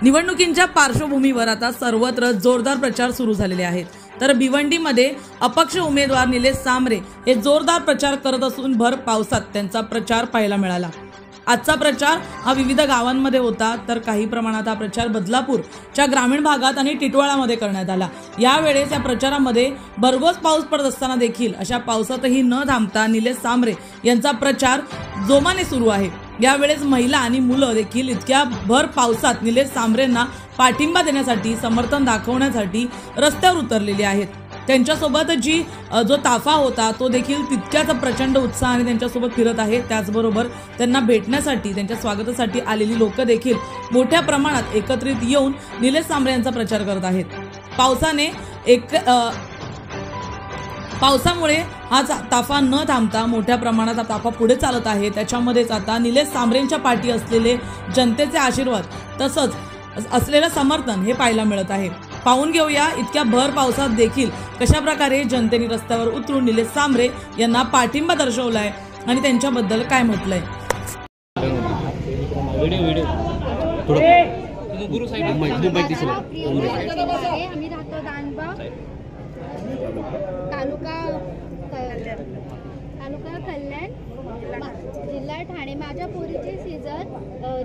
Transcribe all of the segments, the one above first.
निवडणुकींच्या पार्श्वभूमीवर आता सर्वत्र जोरदार प्रचार सुरू झालेले आहेत। तर भिवंडीमध्ये अपक्ष उमेदवार निलेश सांबरे हे जोरदार प्रचार करत असून भर पावसात त्यांचा प्रचार पाहायला मिळाला। आजचा प्रचार हा विविध गावांमध्ये होता, तर काही प्रमाणात हा प्रचार बदलापूरच्या ग्रामीण भागात आणि टिटवाळामध्ये करण्यात आला। यावेळेस या प्रचारामध्ये भरघोस पाऊस पडत असताना देखील अशा पावसातही न थांबता निलेश सांबरे यांचा प्रचार जोमाने सुरू आहे। यावेळेस महिला आणि मुलं देखील इतक्या भर पावसात निलेश सांबरेंना पाठिंबा देण्यासाठी, समर्थन दाखवण्यासाठी रस्त्यावर उतरलेले आहेत। त्यांच्यासोबत जो ताफा होता तो देखील तितक्याच प्रचंड उत्साहाने त्यांच्यासोबत फिरत आहे। त्याचबरोबर त्यांना भेटण्यासाठी, त्यांच्या स्वागतासाठी आलेली लोक देखील मोठ्या प्रमाणात एकत्रित येऊन निलेश सांबरे यांचा प्रचार करत आहेत। पावसामुळे हा ताफा न थांबता मोठ्या प्रमाणात हा ताफा पुढे चालत आहे। त्याच्यामध्येच आता निलेश सांबरेंच्या पाठी असलेले जनतेचे आशीर्वाद तसंच असलेलं समर्थन हे पाहायला मिळत आहे। पाहून घेऊया इतक्या भर पावसात देखील कशा प्रकारे जनतेने रस्त्यावर उतरून निलेश सांबरे यांना पाठिंबा दर्शवलाय आणि त्यांच्याबद्दल काय म्हटलंय। तालुका कल्याण जिल्हा ठाणे। माझ्या पोरीचे सीझर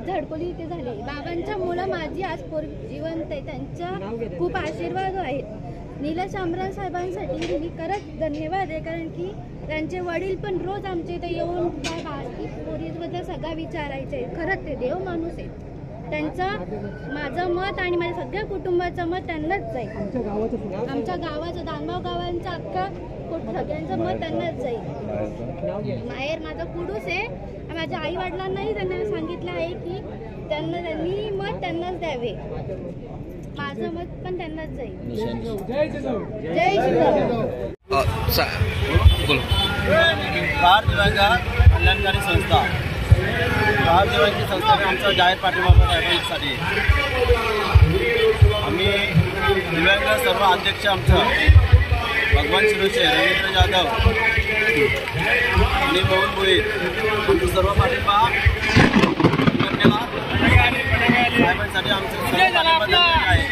झडकोली इथे झाले। बाबांच्या मुलं माझी आज पोरी जिवंत आहे, त्यांचा खूप आशीर्वाद आहेत। निलेश सांबरे साहेबांसाठी मी खरंच धन्यवाद आहे, कारण की त्यांचे वडील पण रोज आमच्या इथे येऊन काय बाकी पोरीबद्दल सगळं विचारायचे। खरंच ते देव माणूस आहे। त्यांचं माझं मत आणि माझ्या सगळ्या कुटुंबाचं मत त्यांनाच जाईल। आमच्या गावाचं दानगाव गावांचं अख्खा सगळ्यांचं मत त्यांनाच जाईल। माहेर माझा कुडूस आहे। माझ्या आई वडिलांनाही त्यांना सांगितलं आहे की त्यांनी मत त्यांनाच द्यावे। माझं मत पण त्यांनाच जाईल। जय कल्याणकारी संस्था दिव्यांगी संस्थेने आमचा जाहीर पाठिंबा साठी आम्ही दिव्यांग सर्व अध्यक्ष आमचं भगवान शिरोशे, रवींद्र जाधव आणि मोहन भोईर आमचं सर्व पाठिंबा साहेबांसाठी आमचं सर्व पाठिंबा आहे।